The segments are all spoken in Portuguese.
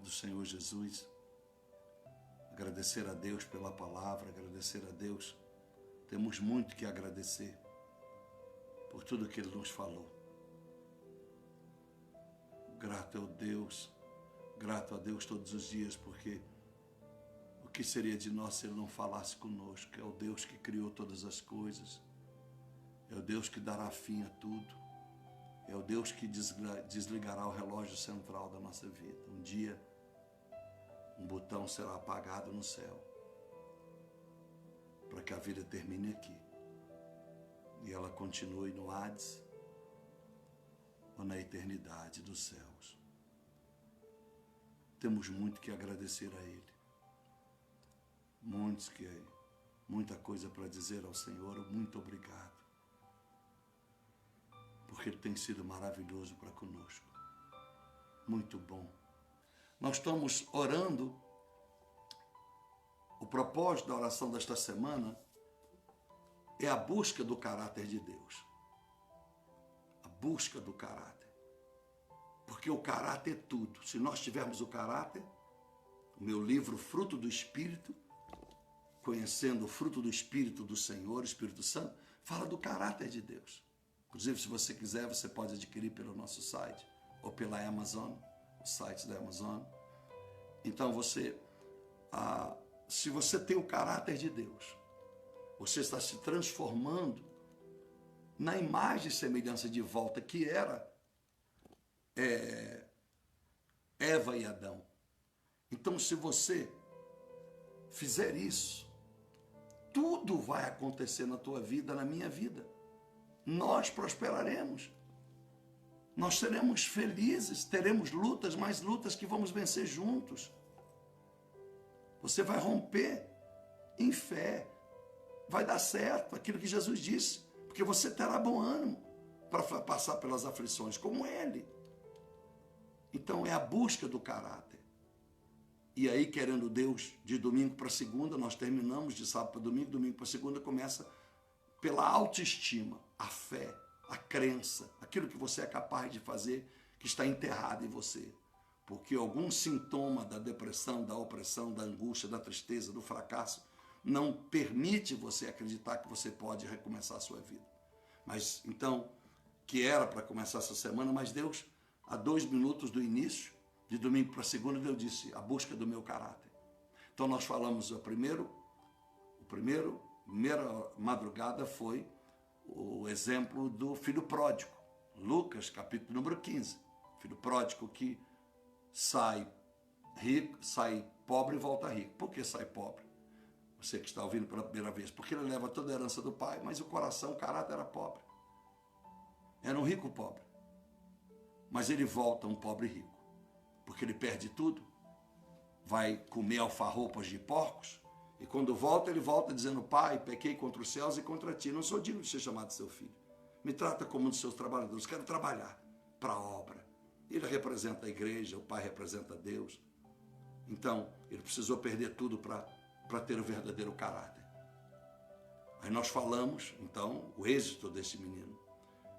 do Senhor Jesus. Agradecer a Deus pela palavra, agradecer a Deus. Temos muito que agradecer por tudo que Ele nos falou. Grato a Deus todos os dias, porque o que seria de nós se Ele não falasse conosco? É o Deus que criou todas as coisas, é o Deus que dará fim a tudo, é o Deus que desligará o relógio central da nossa vida. Um dia, um botão será apagado no céu, para que a vida termine aqui e ela continue no Hades ou na eternidade dos céus. Temos muito que agradecer a Ele, muita coisa para dizer ao Senhor. Muito obrigado, porque Ele tem sido maravilhoso para conosco, muito bom. Nós estamos orando. O propósito da oração desta semana é a busca do caráter de Deus. A busca do caráter. Porque o caráter é tudo. Se nós tivermos o caráter, o meu livro Fruto do Espírito, conhecendo o fruto do Espírito do Senhor, Espírito Santo, fala do caráter de Deus. Inclusive, se você quiser, você pode adquirir pelo nosso site ou pela Amazon, o site da Amazon. Então, se você tem o caráter de Deus, você está se transformando na imagem e semelhança de volta que era Eva e Adão. Então, se você fizer isso, tudo vai acontecer na tua vida, na minha vida. Nós prosperaremos. Nós seremos felizes, teremos lutas, mais lutas que vamos vencer juntos. Você vai romper em fé. Vai dar certo aquilo que Jesus disse, porque você terá bom ânimo para passar pelas aflições, como Ele. Então é a busca do caráter. E aí, querendo Deus, de domingo para segunda, nós terminamos de sábado para domingo, domingo para segunda começa pela autoestima, a fé, a crença, aquilo que você é capaz de fazer, que está enterrado em você. Porque algum sintoma da depressão, da opressão, da angústia, da tristeza, do fracasso, não permite você acreditar que você pode recomeçar a sua vida. Mas então, que era para começar essa semana, mas Deus, há 2 minutos do início, de domingo para segunda, Deus disse, a busca do meu caráter. Então nós falamos, a primeira madrugada foi o exemplo do filho pródigo. Lucas, capítulo número 15. Filho pródigo que sai rico, sai pobre e volta rico. Por que sai pobre? Você que está ouvindo pela primeira vez. Porque ele leva toda a herança do pai, mas o coração, o caráter era pobre. Era um rico pobre. Mas ele volta um pobre rico. Porque ele perde tudo. Vai comer alfarropas de porcos. E quando volta, ele volta dizendo, pai, pequei contra os céus e contra ti. Não sou digno de ser chamado seu filho. Me trata como um dos seus trabalhadores. Quero trabalhar para a obra. Ele representa a igreja, o pai representa Deus. Então, ele precisou perder tudo para ter o verdadeiro caráter. Aí nós falamos, então, o êxito desse menino.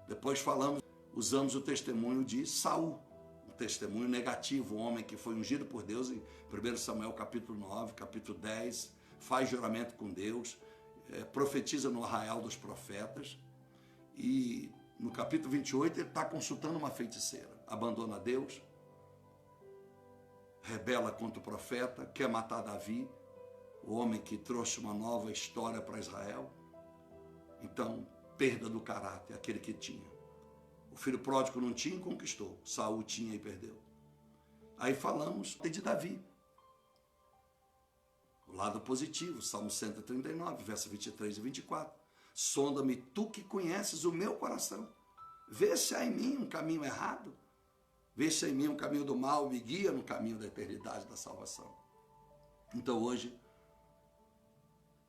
Depois usamos o testemunho de Saul, um testemunho negativo, um homem que foi ungido por Deus em 1 Samuel capítulo 9, capítulo 10, faz juramento com Deus, profetiza no arraial dos profetas, e no capítulo 28 ele está consultando uma feiticeira, abandona Deus, rebela contra o profeta, quer matar Davi, o homem que trouxe uma nova história para Israel. Então, perda do caráter, aquele que tinha. O filho pródigo não tinha e conquistou. Saul tinha e perdeu. Aí falamos de Davi. O lado positivo, Salmo 139, versos 23 e 24. Sonda-me tu que conheces o meu coração. Vê se há em mim um caminho errado. Vê se há em mim um caminho do mal, me guia no caminho da eternidade, da salvação. Então hoje,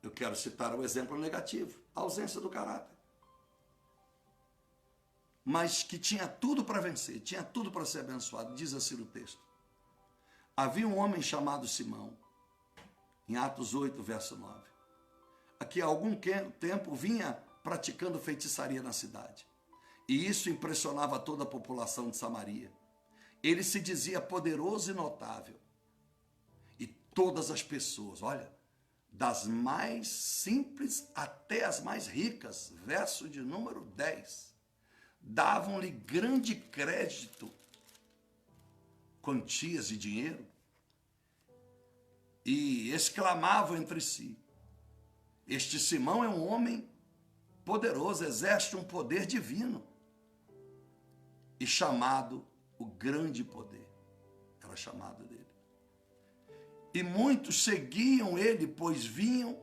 eu quero citar o exemplo negativo, a ausência do caráter. Mas que tinha tudo para vencer, tinha tudo para ser abençoado, diz assim o texto. Havia um homem chamado Simão, em Atos 8, verso 9, a que há algum tempo vinha praticando feitiçaria na cidade. E isso impressionava toda a população de Samaria. Ele se dizia poderoso e notável, todas as pessoas, olha, das mais simples até as mais ricas, verso de número 10, davam-lhe grande crédito, quantias de dinheiro, e exclamavam entre si: este Simão é um homem poderoso, exerce um poder divino, e chamado o grande poder, era chamado dele. E muitos seguiam ele, pois vinham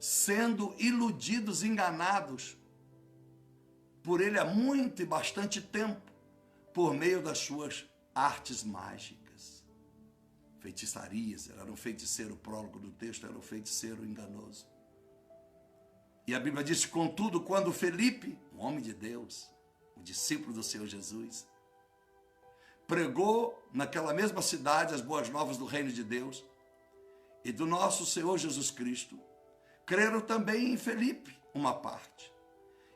sendo iludidos, enganados por ele há muito e bastante tempo, por meio das suas artes mágicas, feitiçarias. Era um feiticeiro, o prólogo do texto era um feiticeiro enganoso. E a Bíblia diz: contudo, quando Felipe, um homem de Deus, o discípulo do Senhor Jesus, pregou naquela mesma cidade as boas novas do reino de Deus e do nosso Senhor Jesus Cristo, creram também em Felipe uma parte,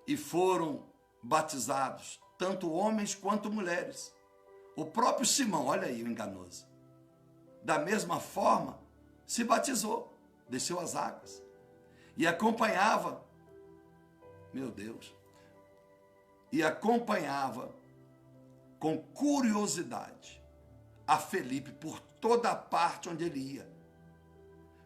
e foram batizados, tanto homens quanto mulheres. O próprio Simão, olha aí o enganoso, da mesma forma se batizou, desceu as águas, e acompanhava, meu Deus, e acompanhava com curiosidade a Felipe por toda a parte onde ele ia,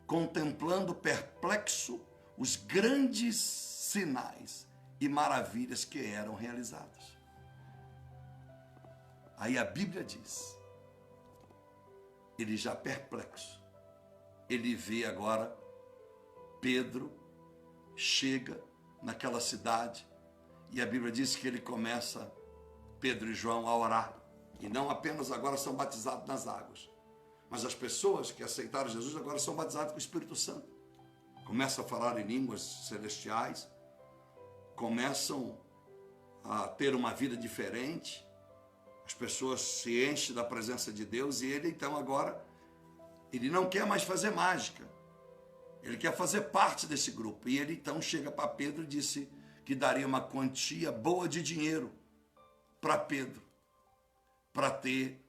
contemplando perplexo os grandes sinais e maravilhas que eram realizados. Aí a Bíblia diz, ele já perplexo, ele vê agora Pedro chega naquela cidade, e a Bíblia diz que ele começa, Pedro e João, a orar. E não apenas agora são batizados nas águas, mas as pessoas que aceitaram Jesus agora são batizadas com o Espírito Santo. Começam a falar em línguas celestiais, começam a ter uma vida diferente, as pessoas se enchem da presença de Deus, e ele então agora, ele não quer mais fazer mágica, ele quer fazer parte desse grupo. E ele então chega para Pedro e disse que daria uma quantia boa de dinheiro para Pedro, para ter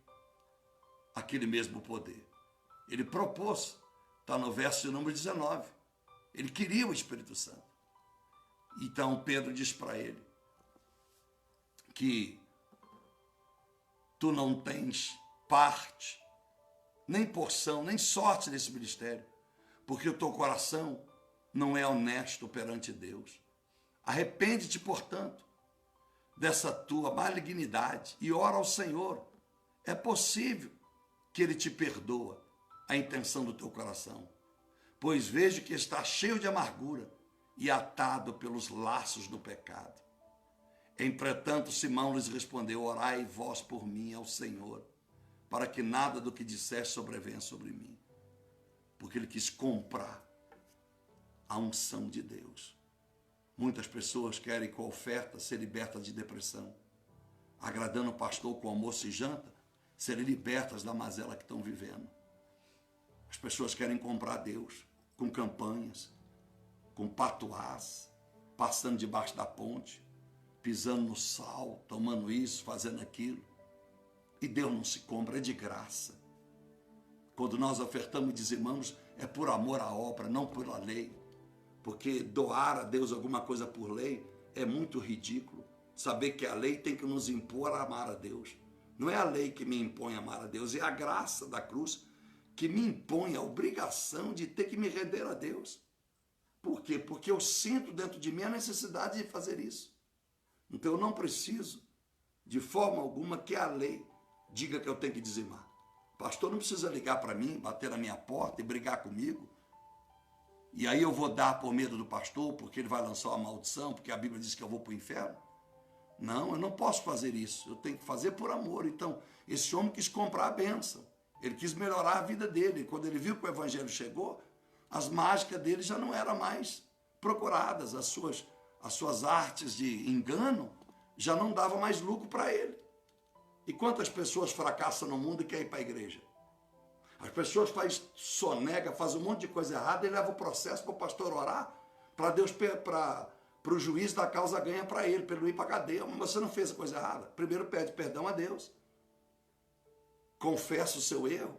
aquele mesmo poder. Ele propôs, está no verso número 19, ele queria o Espírito Santo. Então Pedro diz para ele que tu não tens parte, nem porção, nem sorte nesse ministério, porque o teu coração não é honesto perante Deus. Arrepende-te, portanto, dessa tua malignidade e ora ao Senhor. É possível que Ele te perdoa a intenção do teu coração, pois vejo que está cheio de amargura e atado pelos laços do pecado. Entretanto, Simão lhes respondeu: orai vós por mim ao Senhor, para que nada do que disseste sobrevenha sobre mim. Porque ele quis comprar a unção de Deus. Muitas pessoas querem com a oferta ser libertas de depressão, agradando o pastor com almoço e janta, serem libertas da mazela que estão vivendo. As pessoas querem comprar Deus com campanhas, com patuás, passando debaixo da ponte, pisando no sal, tomando isso, fazendo aquilo. E Deus não se compra, é de graça. Quando nós ofertamos e dizimamos, é por amor à obra, não pela lei. Porque doar a Deus alguma coisa por lei é muito ridículo. Saber que a lei tem que nos impor a amar a Deus. Não é a lei que me impõe a amar a Deus, é a graça da cruz que me impõe a obrigação de ter que me render a Deus. Por quê? Porque eu sinto dentro de mim a necessidade de fazer isso. Então eu não preciso, de forma alguma, que a lei diga que eu tenho que dizimar. O pastor não precisa ligar para mim, bater na minha porta e brigar comigo. E aí eu vou dar por medo do pastor, porque ele vai lançar uma maldição, porque a Bíblia diz que eu vou para o inferno. Não, eu não posso fazer isso. Eu tenho que fazer por amor. Então, esse homem quis comprar a bênção. Ele quis melhorar a vida dele. Quando ele viu que o evangelho chegou, as mágicas dele já não eram mais procuradas. As suas artes de engano já não davam mais lucro para ele. E quantas pessoas fracassam no mundo e querem ir para a igreja? As pessoas fazem sonega, fazem um monte de coisa errada e levam o processo para o pastor orar, para Deus, para o juiz da causa ganha para ele, para ele ir para a cadeia. Mas você não fez a coisa errada. Primeiro pede perdão a Deus. Confessa o seu erro.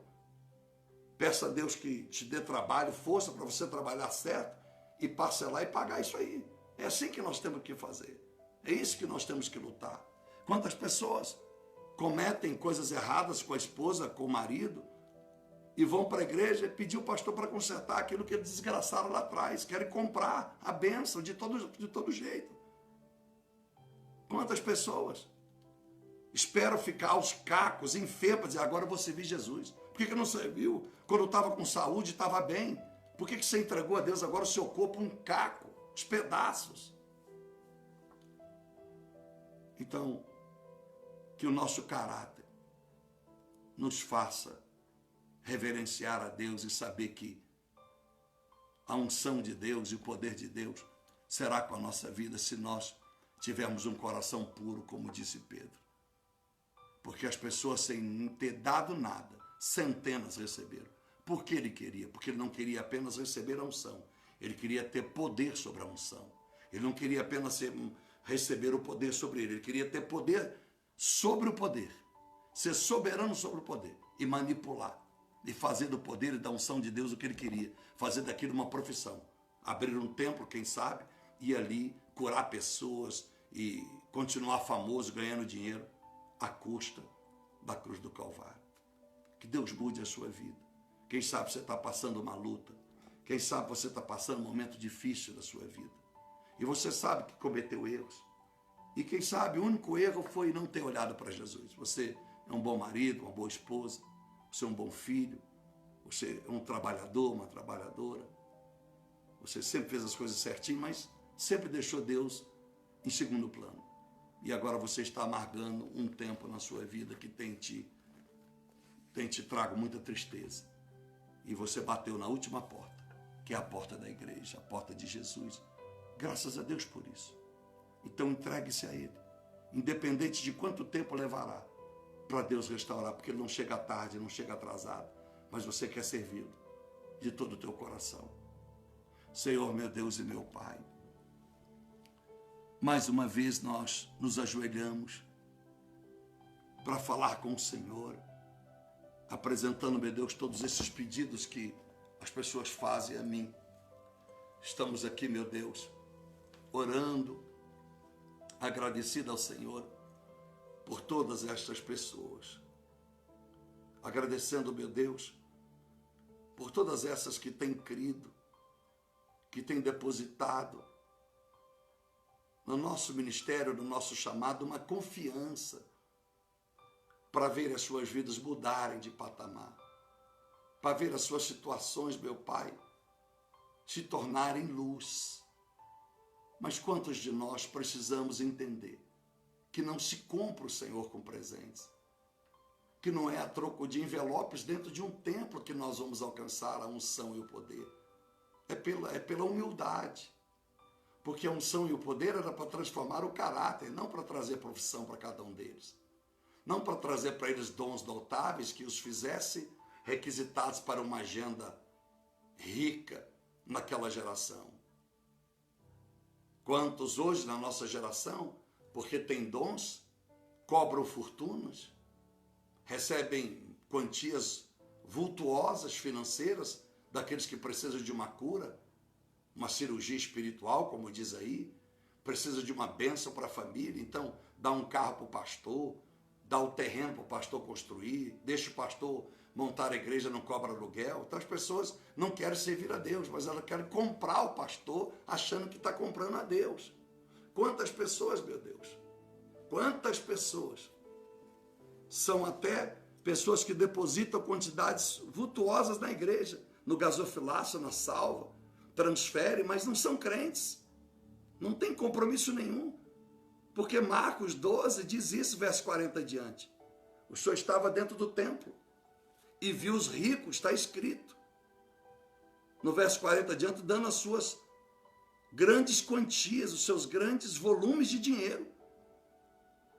Peça a Deus que te dê trabalho, força para você trabalhar certo e parcelar e pagar isso aí. É assim que nós temos que fazer. É isso que nós temos que lutar. Quantas pessoas cometem coisas erradas com a esposa, com o marido, e vão para a igreja e pedir o pastor para consertar aquilo que eles desgraçaram lá atrás. Querem comprar a bênção de todo jeito. Quantas pessoas esperam ficar aos cacos, enfermas, dizer, agora eu vou servir Jesus. Por que não serviu? Quando estava com saúde, estava bem. Por que você entregou a Deus agora o seu corpo um caco, os pedaços? Então, que o nosso caráter nos faça reverenciar a Deus e saber que a unção de Deus e o poder de Deus será com a nossa vida se nós tivermos um coração puro, como disse Pedro. Porque as pessoas, sem ter dado nada, centenas receberam. Por que ele queria? Porque ele não queria apenas receber a unção. Ele queria ter poder sobre a unção. Ele não queria apenas receber o poder sobre ele. Ele queria ter poder sobre o poder. Ser soberano sobre o poder. E manipular. E fazer do poder e da unção de Deus o que ele queria. Fazer daquilo uma profissão. Abrir um templo, quem sabe, e ali curar pessoas e continuar famoso, ganhando dinheiro à custa da cruz do Calvário. Que Deus mude a sua vida. Quem sabe você está passando uma luta. Quem sabe você está passando um momento difícil da sua vida. E você sabe que cometeu erros. E quem sabe o único erro foi não ter olhado para Jesus. Você é um bom marido, uma boa esposa. Você é um bom filho. Você é um trabalhador, uma trabalhadora. Você sempre fez as coisas certinho, mas sempre deixou Deus em segundo plano. E agora você está amargando um tempo na sua vida que tem te trago muita tristeza. E você bateu na última porta, que é a porta da igreja, a porta de Jesus. Graças a Deus por isso. Então entregue-se a Ele, independente de quanto tempo levará para Deus restaurar, porque Ele não chega tarde, não chega atrasado, mas você quer servi-lo de todo o teu coração. Senhor, meu Deus e meu Pai, mais uma vez nós nos ajoelhamos para falar com o Senhor, apresentando, meu Deus, todos esses pedidos que as pessoas fazem a mim. Estamos aqui, meu Deus, orando, agradecido ao Senhor por todas estas pessoas. Agradecendo, meu Deus, por todas essas que têm crido, que têm depositado no nosso ministério, no nosso chamado, uma confiança para ver as suas vidas mudarem de patamar, para ver as suas situações, meu Pai, se tornarem luz. Mas quantos de nós precisamos entender que não se compra o Senhor com presentes, que não é a troco de envelopes dentro de um templo que nós vamos alcançar a unção e o poder. É pela humildade, porque a unção e o poder era para transformar o caráter, não para trazer profissão para cada um deles. Não para trazer para eles dons notáveis que os fizesse requisitados para uma agenda rica naquela geração. Quantos hoje na nossa geração, porque têm dons, cobram fortunas, recebem quantias vultuosas financeiras daqueles que precisam de uma cura, uma cirurgia espiritual, como diz aí, precisa de uma bênção para a família, então dá um carro para o pastor, dá o terreno para o pastor construir, deixa o pastor montar a igreja, não cobra aluguel. Então as pessoas não querem servir a Deus, mas elas querem comprar o pastor achando que está comprando a Deus. Quantas pessoas, meu Deus, quantas pessoas são até pessoas que depositam quantidades vultuosas na igreja, no gasofilácio, na salva, transferem, mas não são crentes, não tem compromisso nenhum. Porque Marcos 12 diz isso, verso 40 adiante. O Senhor estava dentro do templo e viu os ricos, está escrito. No verso 40 adiante, dando as suas grandes quantias, os seus grandes volumes de dinheiro.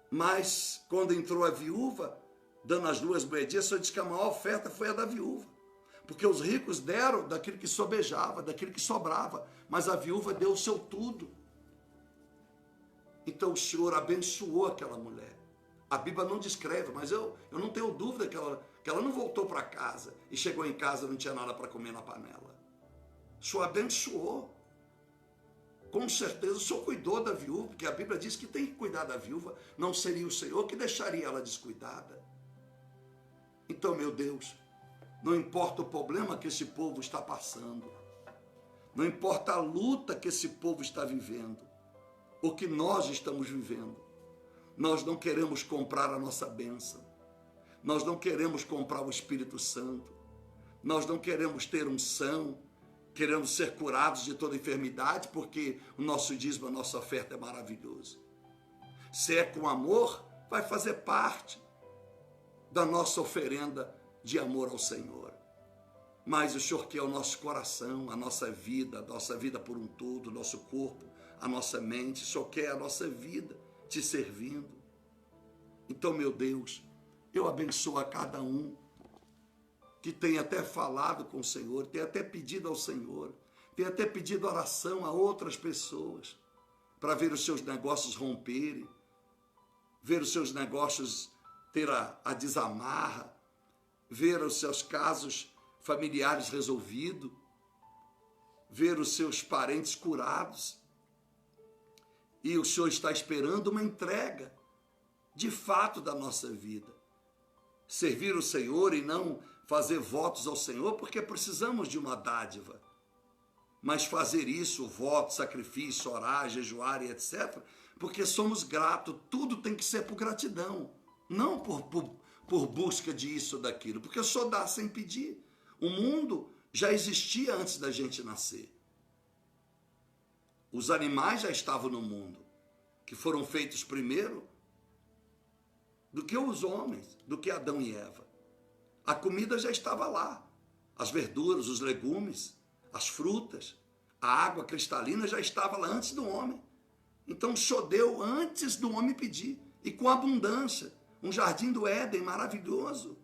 Mas quando entrou a viúva, dando as 2 moedinhas, o Senhor disse que a maior oferta foi a da viúva. Porque os ricos deram daquilo que sobejava, daquilo que sobrava, mas a viúva deu o seu tudo. Então o Senhor abençoou aquela mulher, A Bíblia não descreve, mas eu não tenho dúvida que ela não voltou para casa e chegou em casa e não tinha nada para comer na panela. O Senhor abençoou. Com certeza o Senhor cuidou da viúva, porque a Bíblia diz que tem que cuidar da viúva. Não seria o Senhor que deixaria ela descuidada. Então, meu Deus, não importa o problema que esse povo está passando, não importa a luta que esse povo está vivendo, o que nós estamos vivendo, nós não queremos comprar a nossa bênção, nós não queremos comprar o Espírito Santo, nós não queremos ter unção, queremos ser curados de toda enfermidade, porque o nosso dízimo, a nossa oferta é maravilhoso. Se é com amor, vai fazer parte da nossa oferenda de amor ao Senhor. Mas o Senhor quer o nosso coração, a nossa vida por um todo, o nosso corpo, a nossa mente. O Senhor quer a nossa vida te servindo. Então, meu Deus, eu abençoo a cada um que tem até falado com o Senhor, tem até pedido ao Senhor, tem até pedido oração a outras pessoas para ver os seus negócios romperem, ver os seus negócios ter a desamarra, ver os seus casos familiares resolvidos, ver os seus parentes curados. E o Senhor está esperando uma entrega, de fato, da nossa vida. Servir o Senhor e não fazer votos ao Senhor, porque precisamos de uma dádiva. Mas fazer isso, voto, sacrifício, orar, jejuar e etc., porque somos gratos. Tudo tem que ser por gratidão, não por busca disso ou daquilo, porque o Senhor dá sem pedir. O mundo já existia antes da gente nascer. Os animais já estavam no mundo, que foram feitos primeiro do que os homens, do que Adão e Eva. A comida já estava lá, as verduras, os legumes, as frutas, a água cristalina já estava lá antes do homem. Então o Senhor deu antes do homem pedir, e com abundância, um jardim do Éden maravilhoso.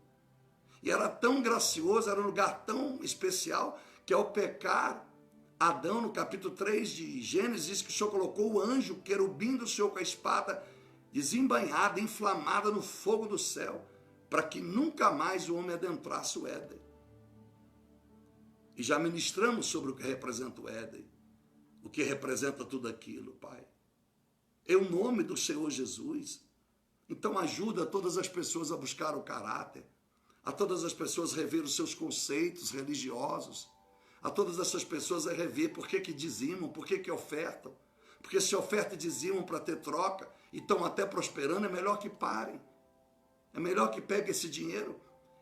E era tão gracioso, era um lugar tão especial, que ao pecar, Adão, no capítulo 3 de Gênesis, diz que o Senhor colocou o anjo, o querubim do Senhor com a espada desembainhada, inflamada no fogo do céu, para que nunca mais o homem adentrasse o Éden. E já ministramos sobre o que representa o Éden, o que representa tudo aquilo, Pai. É o nome do Senhor Jesus. Então ajuda todas as pessoas a buscar o caráter, a todas as pessoas a rever os seus conceitos religiosos, a todas essas pessoas a rever por que dizimam, por que ofertam. Porque se ofertam e dizimam para ter troca e estão até prosperando, é melhor que parem. É melhor que peguem esse dinheiro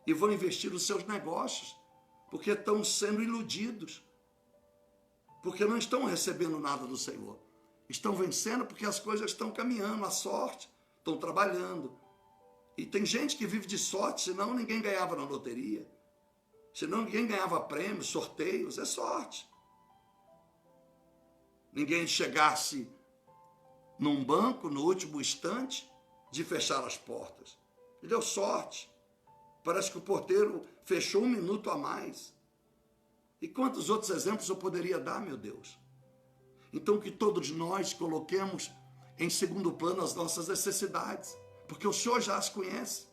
e vão investir nos seus negócios, porque estão sendo iludidos, porque não estão recebendo nada do Senhor. Estão vencendo porque as coisas estão caminhando, a sorte, estão trabalhando. E tem gente que vive de sorte, senão ninguém ganhava na loteria, senão ninguém ganhava prêmios, sorteios, é sorte. Ninguém chegasse num banco no último instante de fechar as portas. Ele deu sorte. Parece que o porteiro fechou 1 minuto a mais. E quantos outros exemplos eu poderia dar, meu Deus? Então que todos nós coloquemos em segundo plano as nossas necessidades, porque o Senhor já as conhece.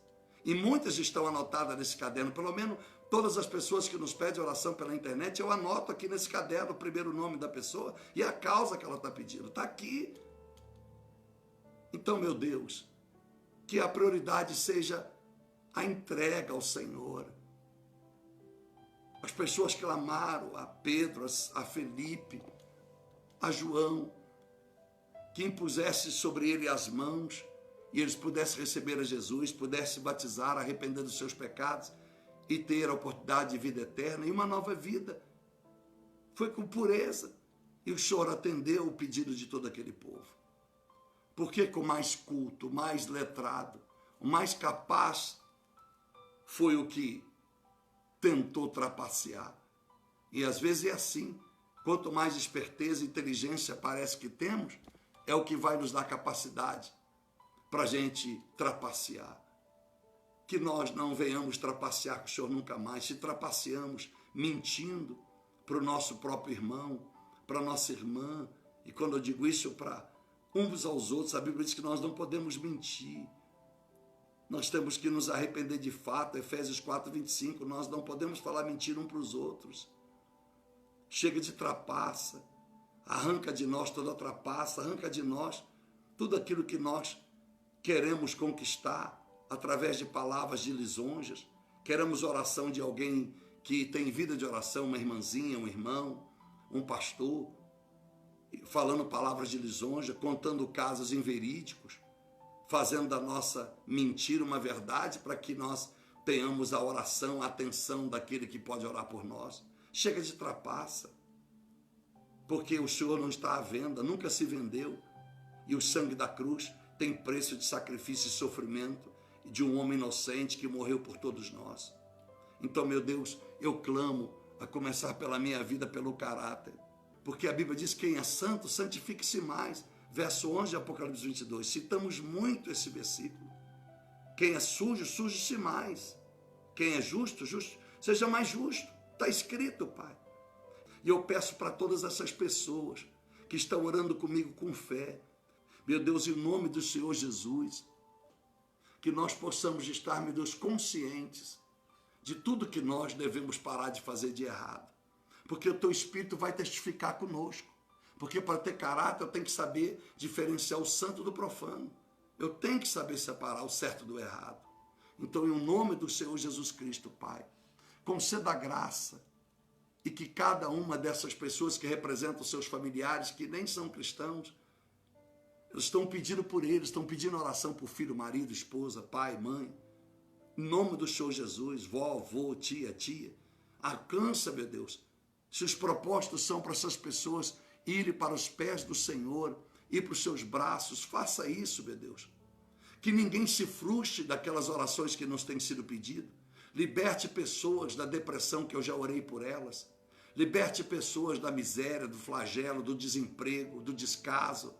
E muitas estão anotadas nesse caderno, pelo menos todas as pessoas que nos pedem oração pela internet, eu anoto aqui nesse caderno o primeiro nome da pessoa e a causa que ela está pedindo. Está aqui. Então, meu Deus, que a prioridade seja a entrega ao Senhor. As pessoas clamaram a Pedro, a Felipe, a João, que impusesse sobre ele as mãos e eles pudessem receber a Jesus, pudessem batizar, arrepender dos seus pecados e ter a oportunidade de vida eterna e uma nova vida. Foi com pureza e o Senhor atendeu o pedido de todo aquele povo. Porque com mais culto, mais letrado, o mais capaz foi o que tentou trapacear. E às vezes é assim. Quanto mais esperteza e inteligência parece que temos, é o que vai nos dar capacidade para a gente trapacear. Que nós não venhamos trapacear com o Senhor nunca mais. Se trapaceamos mentindo para o nosso próprio irmão, para a nossa irmã, e quando eu digo isso para uns aos outros, a Bíblia diz que nós não podemos mentir. Nós temos que nos arrepender de fato. Efésios 4:25, nós não podemos falar mentira uns para os outros. Chega de trapaça, arranca de nós toda trapaça, arranca de nós tudo aquilo que nós queremos conquistar através de palavras de lisonjas. Queremos oração de alguém que tem vida de oração, uma irmãzinha, um irmão, um pastor, falando palavras de lisonja, contando casos inverídicos, fazendo da nossa mentira uma verdade para que nós tenhamos a oração, a atenção daquele que pode orar por nós. Chega de trapaça, porque o Senhor não está à venda, nunca se vendeu, e o sangue da cruz tem preço de sacrifício e sofrimento de um homem inocente que morreu por todos nós. Então, meu Deus, eu clamo, a começar pela minha vida, pelo caráter, porque a Bíblia diz: quem é santo, santifique-se mais. Verso 11 de Apocalipse 22, citamos muito esse versículo. Quem é sujo, suje-se mais. Quem é justo, justo, seja mais justo. Está escrito, Pai. E eu peço para todas essas pessoas que estão orando comigo com fé, meu Deus, em nome do Senhor Jesus, que nós possamos estar, meu Deus, conscientes de tudo que nós devemos parar de fazer de errado. Porque o teu Espírito vai testificar conosco. Porque para ter caráter eu tenho que saber diferenciar o santo do profano. Eu tenho que saber separar o certo do errado. Então, em nome do Senhor Jesus Cristo, Pai, conceda a graça e que cada uma dessas pessoas que representam seus familiares, que nem são cristãos, eles estão pedindo por eles, estão pedindo oração por filho, marido, esposa, pai, mãe. Em nome do Senhor Jesus, vó, avô, tia, alcança, meu Deus. Se os propósitos são para essas pessoas irem para os pés do Senhor, ir para os seus braços, faça isso, meu Deus. Que ninguém se frustre daquelas orações que nos têm sido pedidas. Liberte pessoas da depressão, que eu já orei por elas. Liberte pessoas da miséria, do flagelo, do desemprego, do descaso,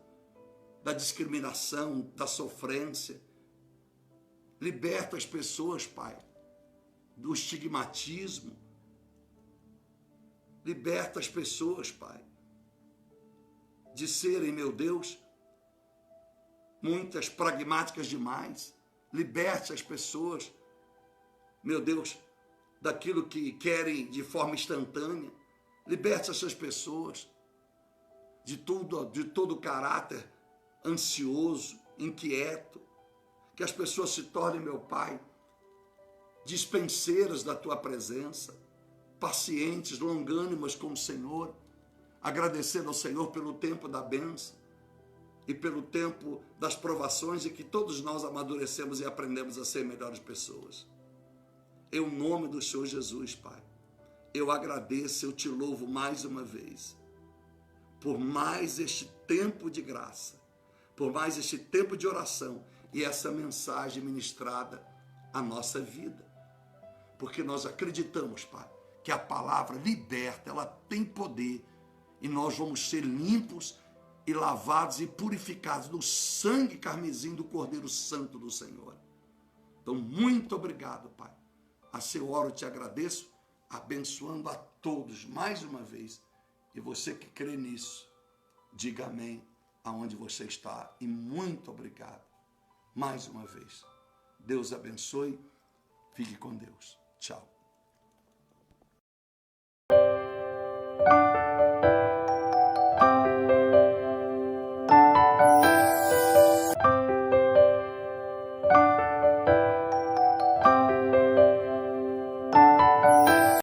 da discriminação, da sofrência. Liberta as pessoas, Pai, do estigmatismo. Liberta as pessoas, Pai, de serem, meu Deus, muitas pragmáticas demais. Liberte as pessoas, meu Deus, daquilo que querem de forma instantânea. Liberte essas pessoas de todo o caráter ansioso, inquieto. Que as pessoas se tornem, meu Pai, dispenseiras da tua presença, pacientes, longânimas com o Senhor, agradecendo ao Senhor pelo tempo da bênção e pelo tempo das provações, e que todos nós amadurecemos e aprendemos a ser melhores pessoas. Em nome do Senhor Jesus, Pai, eu agradeço, eu te louvo mais uma vez, por mais este tempo de graça, por mais este tempo de oração e essa mensagem ministrada à nossa vida. Porque nós acreditamos, Pai, que a palavra liberta, ela tem poder, e nós vamos ser limpos e lavados e purificados no sangue carmesim do Cordeiro Santo do Senhor. Então, muito obrigado, Pai. Assim eu oro e te agradeço, abençoando a todos mais uma vez. E você que crê nisso, diga amém aonde você está. E muito obrigado mais uma vez. Deus abençoe. Fique com Deus. Tchau.